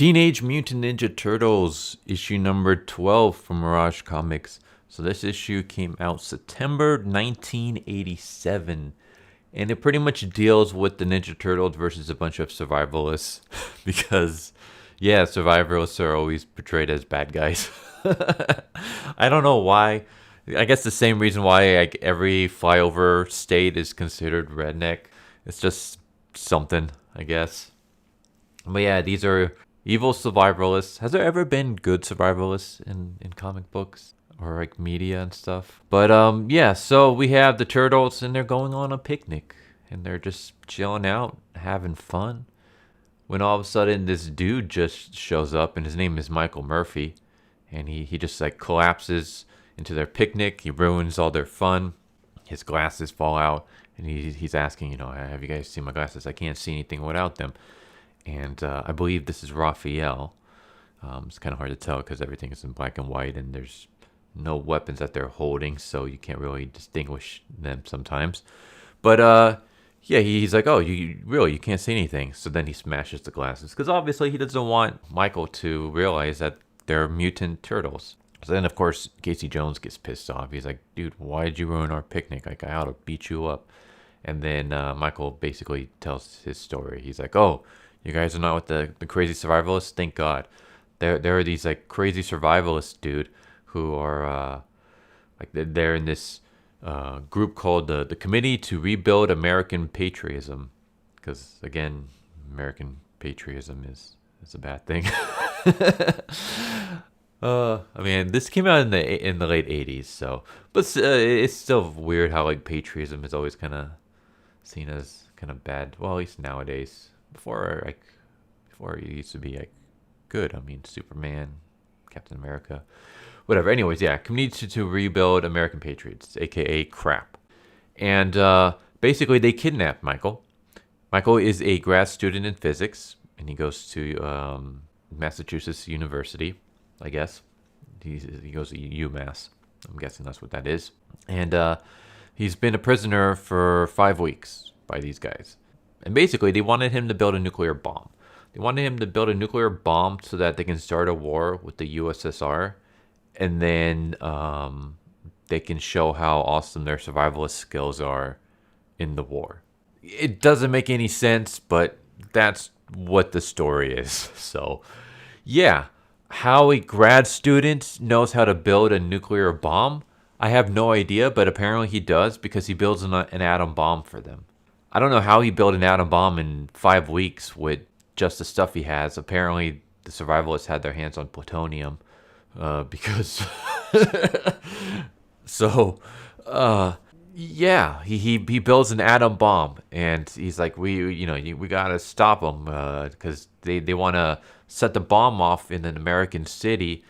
Teenage Mutant Ninja Turtles, issue number 12 from Mirage Comics. So this issue came out September 1987. And it pretty much deals with the Ninja Turtles versus a bunch of survivalists. Because, yeah, survivalists are always portrayed as bad guys. I don't know why. I guess the same reason why like every flyover state is considered redneck. It's just something, I guess. But yeah, these are evil survivalists. Has there ever been good survivalists in comic books or like media and stuff? But yeah, so we have the turtles and they're going on a picnic and they're just chilling out, having fun. When all of a sudden this dude just shows up and his name is Michael Murphy, and he just like collapses into their picnic. He ruins all their fun. His glasses fall out and he's asking, have you guys seen my glasses? I can't see anything without them. And I believe this is Raphael. It's kind of hard to tell because everything is in black and white and there's no weapons that they're holding, so you can't really distinguish them sometimes. But yeah, he's like, oh, you can't see anything. So then he smashes the glasses because obviously he doesn't want Michael to realize that they're mutant turtles. So then, of course, Casey Jones gets pissed off. He's like, dude, why did you ruin our picnic? Like, I ought to beat you up. And then Michael basically tells his story. He's like, oh, you guys are not with the crazy survivalists? Thank God. There are these like crazy survivalists, dude, who are like they're in this group called the Committee to Rebuild American Patriotism. Because, again, American patriotism is a bad thing. I mean, this came out in the late '80s, so but it's still weird how like patriotism is always kind of seen as kind of bad. Well, at least nowadays. Before it used to be like good. I mean, Superman, Captain America, whatever. Anyways, yeah, Committee to Rebuild American Patriots, aka crap, and basically they kidnap Michael. Michael is a grad student in physics, and he goes to Massachusetts University. I guess he goes to UMass. I'm guessing that's what that is. And he's been a prisoner for 5 weeks by these guys. And basically, they wanted him to build a nuclear bomb. They wanted him to build a nuclear bomb so that they can start a war with the USSR. And then they can show how awesome their survivalist skills are in the war. It doesn't make any sense, but that's what the story is. So, yeah. How a grad student knows how to build a nuclear bomb, I have no idea, but apparently he does because he builds an atom bomb for them. I don't know how he built an atom bomb in 5 weeks with just the stuff he has. Apparently, the survivalists had their hands on plutonium because... So, yeah, he builds an atom bomb, and he's like, we gotta stop them because they want to set the bomb off in an American city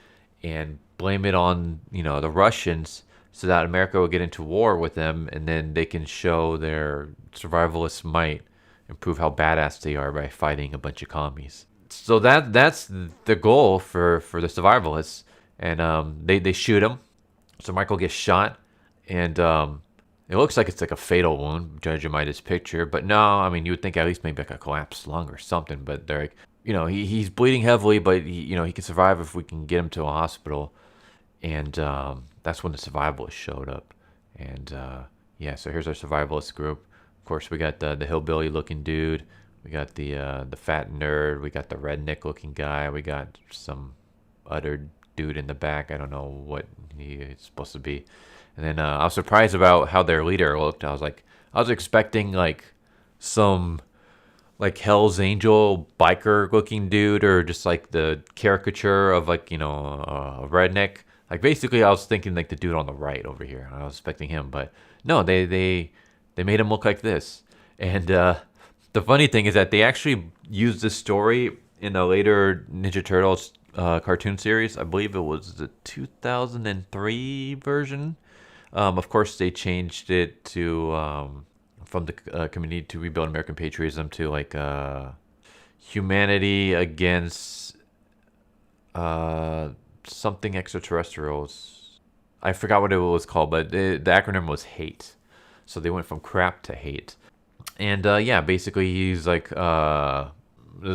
and blame it on the Russians so that America will get into war with them, and then they can show their survivalist might and prove how badass they are by fighting a bunch of commies. So that's the goal for the survivalists, and they shoot him. So Michael gets shot, and it looks like it's like a fatal wound, judging by this picture. But no, I mean, you would think at least maybe like a collapsed lung or something. But they're like, he's bleeding heavily, but he can survive if we can get him to a hospital. And that's when the survivalists showed up. And yeah, so here's our survivalist group. Of course, we got the hillbilly-looking dude. We got the fat nerd. We got the redneck-looking guy. We got some other dude in the back. I don't know what he is supposed to be. And then I was surprised about how their leader looked. I was expecting like some like Hell's Angel biker looking dude, or just like the caricature of like a redneck. Like basically, I was thinking like the dude on the right over here. I was expecting him, but no, they made him look like this. And the funny thing is that they actually used this story in a later Ninja Turtles cartoon series. I believe it was the 2003 version. Of course, they changed it to from the Committee to Rebuild American Patriotism to like humanity against something extraterrestrials. I forgot what it was called, but the acronym was HATE. So they went from crap to hate. And yeah, basically he's like, the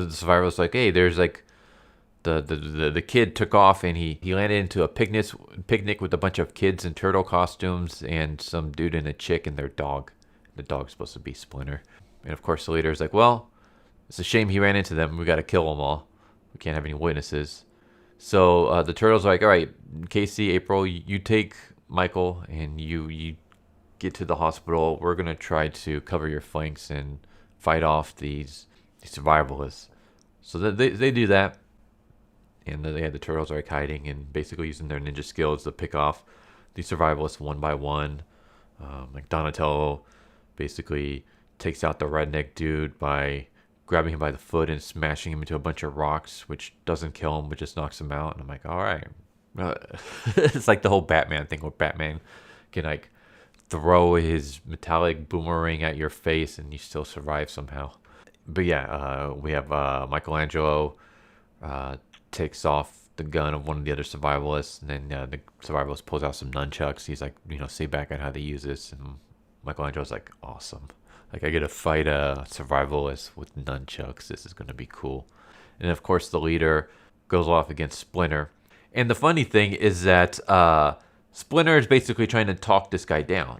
survival's like, hey, there's like the kid took off and he landed into a picnic with a bunch of kids in turtle costumes and some dude and a chick and their dog. The dog's supposed to be Splinter. And of course the leader is like, well, it's a shame he ran into them. We got to kill them all. We can't have any witnesses. So the turtles are like, all right, Casey, April, you take Michael and you get to the hospital. We're gonna try to cover your flanks and fight off these survivalists. So they do that, and the turtles are like hiding and basically using their ninja skills to pick off the survivalists one by one. Like Donatello basically takes out the redneck dude by grabbing him by the foot and smashing him into a bunch of rocks, which doesn't kill him but just knocks him out. And I'm like, all right. It's like the whole Batman thing where Batman can like throw his metallic boomerang at your face and you still survive somehow. But yeah, we have Michelangelo takes off the gun of one of the other survivalists, and then the survivalist pulls out some nunchucks. He's like, say back on how they use this, and Michelangelo's like, awesome. Like, I get to fight a survivalist with nunchucks. This is going to be cool. And of course, the leader goes off against Splinter. And the funny thing is that Splinter is basically trying to talk this guy down.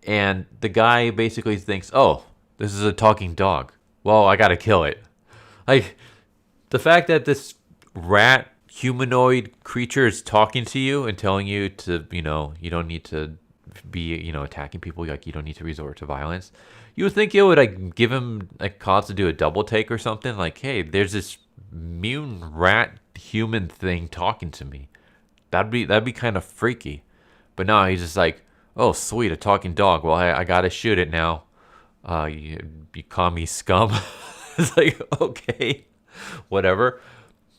And the guy basically thinks, oh, this is a talking dog. Well, I got to kill it. Like, the fact that this rat humanoid creature is talking to you and telling you to, you don't need to be, attacking people. Like, you don't need to resort to violence. You would think it would like give him a cause to do a double take or something. Like, hey, there's this mutant rat human thing talking to me. That'd be kind of freaky. But no, he's just like, oh, sweet, a talking dog. Well, I gotta shoot it now. You call me scum. It's like, okay, whatever.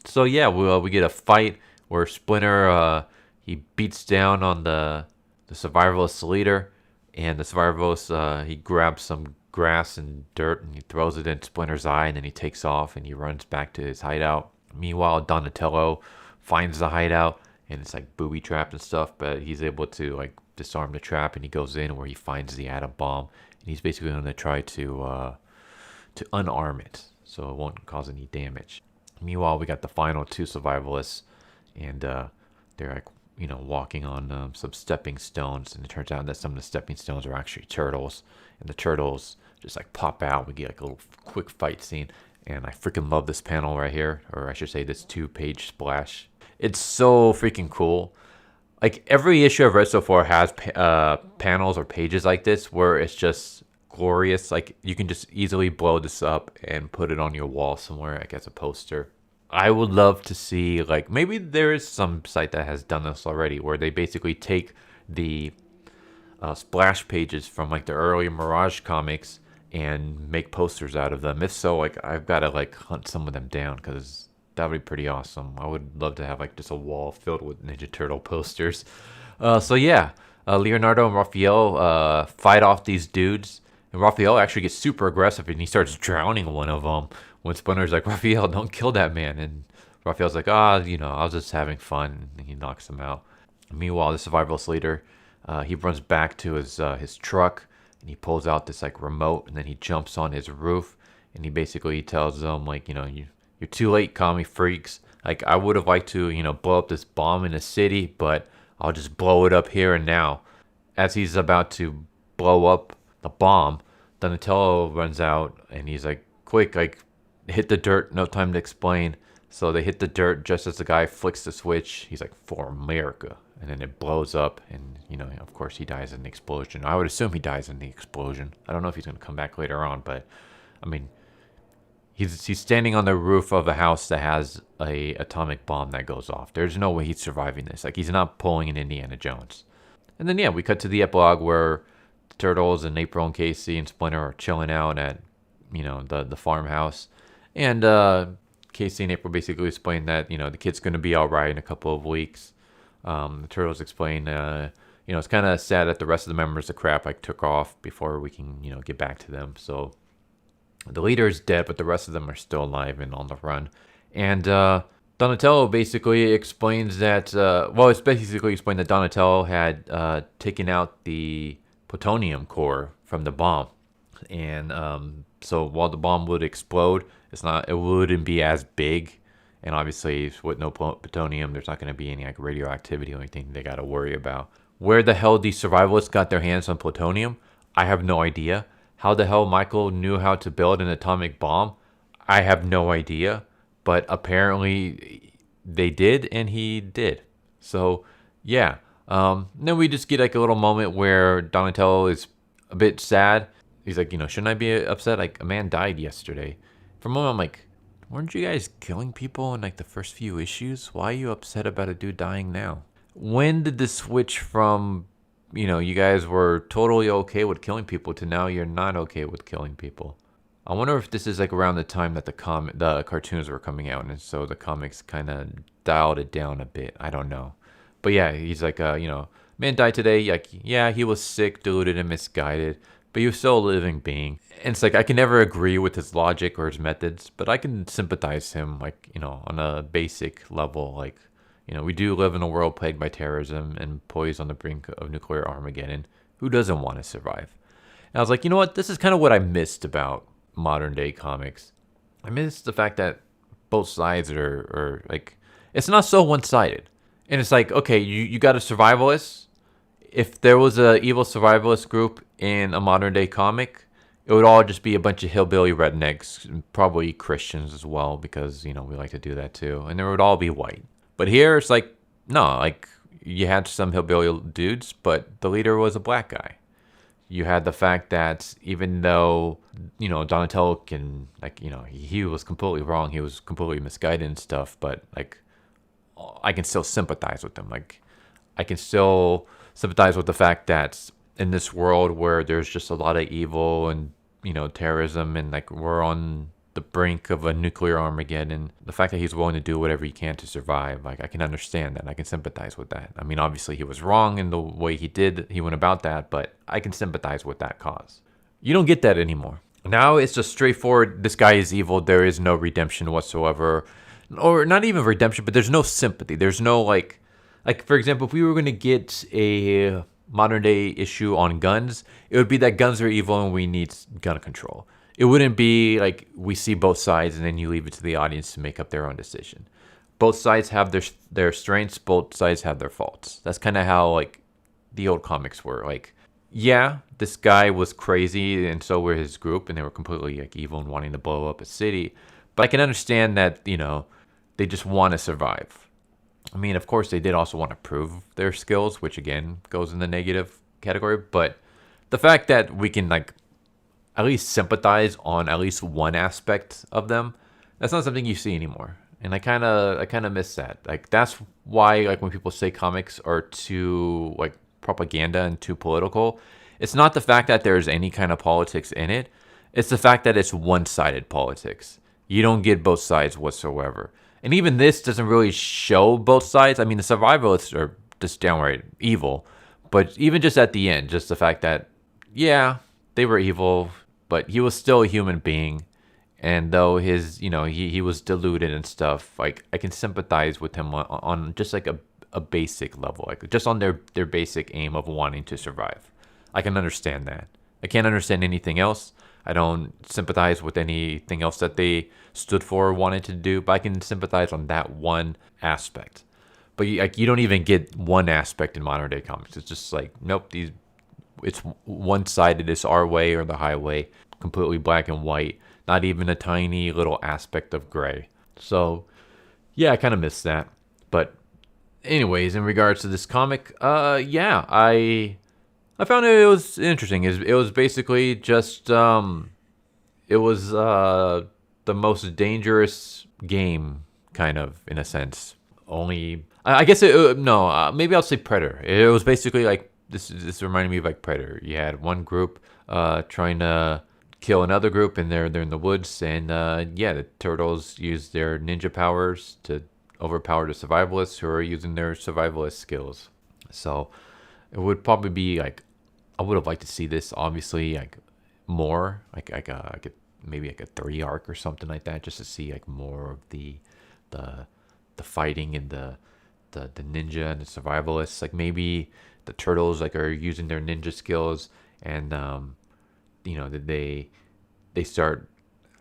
So yeah, we get a fight where Splinter he beats down on the survivalist leader, and the survivalist he grabs some grass and dirt and he throws it in Splinter's eye, and then he takes off and he runs back to his hideout. Meanwhile, Donatello finds the hideout and it's like booby trapped and stuff, but he's able to like disarm the trap, and he goes in where he finds the atom bomb, and he's basically going to try to unarm it so it won't cause any damage. Meanwhile, we got the final two survivalists, and they're like, walking on some stepping stones, and it turns out that some of the stepping stones are actually turtles, and the turtles just like pop out. We get like a little quick fight scene, and I freaking love this panel right here, or I should say this 2-page splash. It's so freaking cool. Like, every issue I've read so far has panels or pages like this where it's just glorious. Like, you can just easily blow this up and put it on your wall somewhere, like as a poster. I would love to see, like, maybe there is some site that has done this already, where they basically take the splash pages from like the early Mirage comics and make posters out of them. If so, like, I've got to like hunt some of them down, because that would be pretty awesome. I would love to have like just a wall filled with Ninja Turtle posters. So yeah, Leonardo and Raphael fight off these dudes, and Raphael actually gets super aggressive and he starts drowning one of them. When Splinter's like, Raphael, don't kill that man, and Raphael's like, I was just having fun, and he knocks him out. Meanwhile, the survivalist leader, he runs back to his truck, and he pulls out this like remote, and then he jumps on his roof, and he basically tells them like, you're too late, commie freaks. Like, I would have liked to, blow up this bomb in the city, but I'll just blow it up here and now. As he's about to blow up the bomb, Donatello runs out, and he's like, quick, like, hit the dirt, no time to explain. So they hit the dirt just as the guy flicks the switch. He's like, for America. And then it blows up, and, of course he dies in the explosion. I would assume he dies in the explosion. I don't know if he's going to come back later on, but, I mean, he's standing on the roof of a house that has a atomic bomb that goes off. There's no way he's surviving this. Like, he's not pulling an Indiana Jones. And then, yeah, we cut to the epilogue where the Turtles and April and Casey and Splinter are chilling out at, the farmhouse. And Casey and April basically explain that, the kid's going to be all right in a couple of weeks. The Turtles explain, it's kind of sad that the rest of the members of Crap like took off before we can, get back to them. So the leader is dead, but the rest of them are still alive and on the run. And Donatello basically explains that, it's basically explained that Donatello had taken out the plutonium core from the bomb. And so while the bomb would explode, it wouldn't be as big And obviously, with no plutonium, there's not going to be any like radioactivity or anything they got to worry about. Where the hell these survivalists got their hands on plutonium, I have no idea. How the hell Michael knew how to build an atomic bomb, I have no idea. But apparently, they did, and he did. So, yeah. Then we just get like a little moment where Donatello is a bit sad. He's like, shouldn't I be upset? Like, a man died yesterday. For a moment, I'm like, weren't you guys killing people in like the first few issues? Why are you upset about a dude dying now? When did this switch from, you guys were totally okay with killing people to now you're not okay with killing people? I wonder if this is like around the time that the cartoons were coming out, and so the comics kind of dialed it down a bit. I don't know, but yeah, he's like, man died today. Like, yeah, he was sick, deluded, and misguided, but he was still a living being. And it's like I can never agree with his logic or his methods, but I can sympathize him, like, on a basic level. Like, we do live in a world plagued by terrorism and poised on the brink of nuclear Armageddon. Who doesn't want to survive? And I was like, you know what? This is kind of what I missed about modern day comics. I miss the fact that both sides are like, it's not so one sided. And it's like, okay, you got a survivalist. If there was a evil survivalist group in a modern day comic, it would all just be a bunch of hillbilly rednecks, probably Christians as well, because, we like to do that too. And they would all be white. But here it's like, no, like you had some hillbilly dudes, but the leader was a black guy. You had the fact that even though, Donatello can, like, he was completely wrong, he was completely misguided and stuff, but like, I can still sympathize with him. Like, I can still sympathize with the fact that in this world where there's just a lot of evil and, terrorism, and like we're on the brink of a nuclear Armageddon, the fact that he's willing to do whatever he can to survive, like I can understand that. I can sympathize with that. I mean, obviously he was wrong in the way he went about that, but I can sympathize with that cause. You don't get that anymore. Now it's just straightforward. This guy is evil. There is no redemption whatsoever, or not even redemption, but there's no sympathy. There's no like for example, if we were going to get a modern day issue on guns, it would be that guns are evil and we need gun control. It wouldn't be like we see both sides and then you leave it to the audience to make up their own decision. Both sides have their strengths, both sides have their faults. That's kind of how like the old comics were. Like, yeah, this guy was crazy and so were his group, and they were completely like evil and wanting to blow up a city. But I can understand that, they just want to survive. I mean, of course, they did also want to prove their skills, which again goes in the negative category. But the fact that we can like at least sympathize on at least one aspect of them, that's not something you see anymore. And I kind of miss that. Like, that's why, like, when people say comics are too like propaganda and too political, it's not the fact that there's any kind of politics in it. It's the fact that it's one-sided politics. You don't get both sides whatsoever. And even this doesn't really show both sides. I mean, the survivalists are just downright evil. But even just at the end, just the fact that, yeah, they were evil, but he was still a human being. And though he was deluded and stuff, like, I can sympathize with him on just like a basic level, like just on their basic aim of wanting to survive. I can understand that. I can't understand anything else. I don't sympathize with anything else that they stood for or wanted to do, but I can sympathize on that one aspect. But you don't even get one aspect in modern day comics. It's just like, nope, it's one-sided. It's our way or the highway, completely black and white. Not even a tiny little aspect of gray. So, yeah, I kind of miss that. But anyways, in regards to this comic, yeah, I found it was interesting. It was basically just it was the most dangerous game, kind of, in a sense. Only I guess no, maybe I'll say Predator. It was basically like this reminded me of like Predator. You had one group trying to kill another group, and they're in the woods, and yeah, the turtles use their ninja powers to overpower the survivalists who are using their survivalist skills. So it would probably be like, I would have liked to see this obviously like more like maybe like a 3 arc or something like that, just to see like more of the fighting and the ninja and the survivalists. Like maybe the turtles like are using their ninja skills, and that they start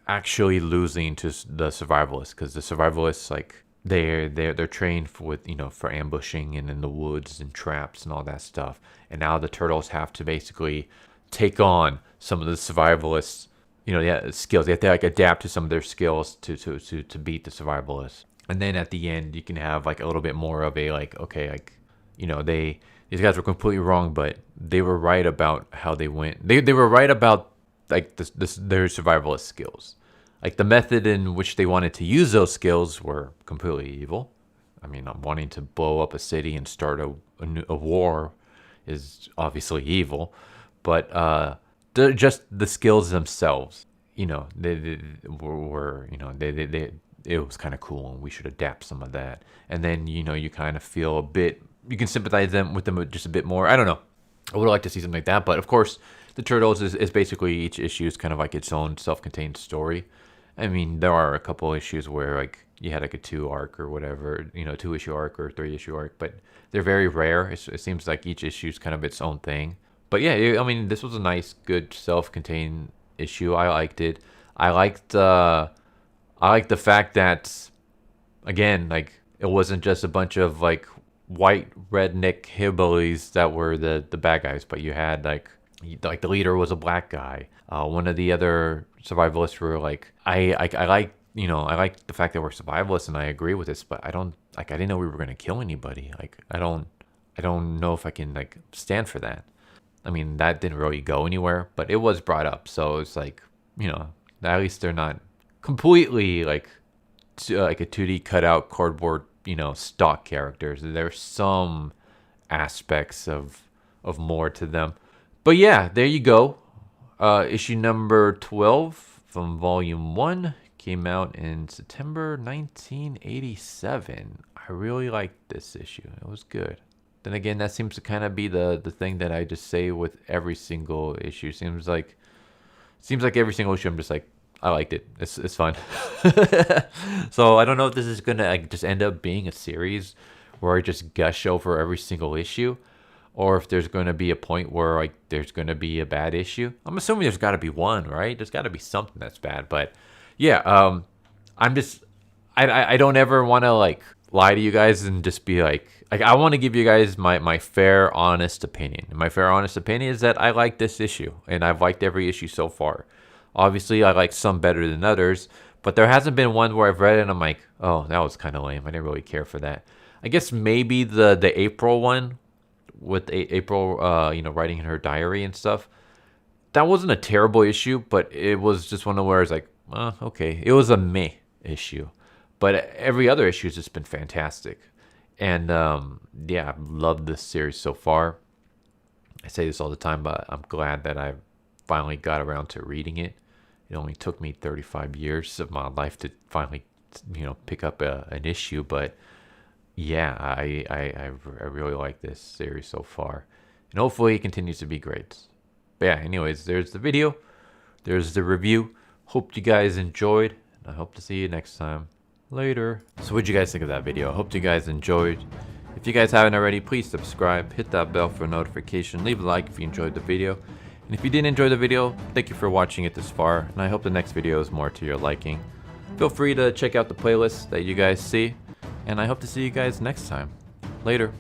actually losing to the survivalists, because the survivalists, like, they're trained for, with, you know, for ambushing and in the woods and traps and all that stuff, and now the turtles have to basically take on some of the survivalists, you know, yeah, skills. They have to like adapt to some of their skills to beat the survivalists. And then at the end, you can have like a little bit more of a like, okay, like, you know, these guys were completely wrong, but they were right about how they went. They were right about like their survivalist skills. Like the method in which they wanted to use those skills were completely evil. I mean, wanting to blow up a city and start a war is obviously evil, but just the skills themselves, you know, they were, you know, they it was kind of cool, and we should adapt some of that. And then, you know, you kind of feel a bit, you can sympathize with them just a bit more. I don't know. I would like to see something like that, but of course, the Turtles is basically each issue is kind of like its own self-contained story. I mean, there are a couple issues where like you had like a 2 arc or whatever, you know, 2 issue arc or 3 issue arc, but they're very rare. It seems like each issue is kind of its own thing. But yeah, I mean, this was a nice, good self-contained issue. I liked it. I liked the fact that, again, like it wasn't just a bunch of like white redneck hillbillies that were the bad guys, but you had like the leader was a black guy. One of the other survivalists were like, I like, you know, I like the fact that we're survivalists, and I agree with this, but I didn't know we were gonna kill anybody. Like I don't know if I can like stand for that. I mean, that didn't really go anywhere, but it was brought up, so it's like, you know, at least they're not completely like like a 2D cutout cardboard, you know, stock characters. There's some aspects of more to them. But yeah, there you go. Issue number 12 from volume 1 came out in September 1987. I really liked this issue. It was good. Then again, that seems to kind of be the thing that I just say with every single issue. Seems like every single issue I'm just like, I liked it. It's fun. So I don't know if this is gonna like just end up being a series where I just gush over every single issue, or if there's gonna be a point where like there's gonna be a bad issue. I'm assuming there's got to be one, right? There's got to be something that's bad. But yeah, I'm just I don't ever want to like lie to you guys and just be like I want to give you guys my fair, honest opinion. And my fair, honest opinion is that I like this issue, and I've liked every issue so far. Obviously, I like some better than others, but there hasn't been one where I've read it and I'm like, oh, that was kind of lame. I didn't really care for that. I guess maybe the April one with April, you know, writing in her diary and stuff. That wasn't a terrible issue, but it was just one of where it's like, okay. It was a meh issue. But every other issue has just been fantastic. And yeah, I've loved this series so far. I say this all the time, but I'm glad that I've finally got around to reading it. It only took me 35 years of my life to finally, you know, pick up an issue. But yeah, I really like this series so far, and hopefully it continues to be great. But yeah, anyways, there's the video, there's the review. Hope you guys enjoyed, and I hope to see you next time. Later. So what'd you guys think of that video? I hope you guys enjoyed. If you guys haven't already, please subscribe, hit that bell for a notification, leave a like if you enjoyed the video. And if you did enjoy the video, thank you for watching it this far, and I hope the next video is more to your liking. Feel free to check out the playlist that you guys see, and I hope to see you guys next time. Later.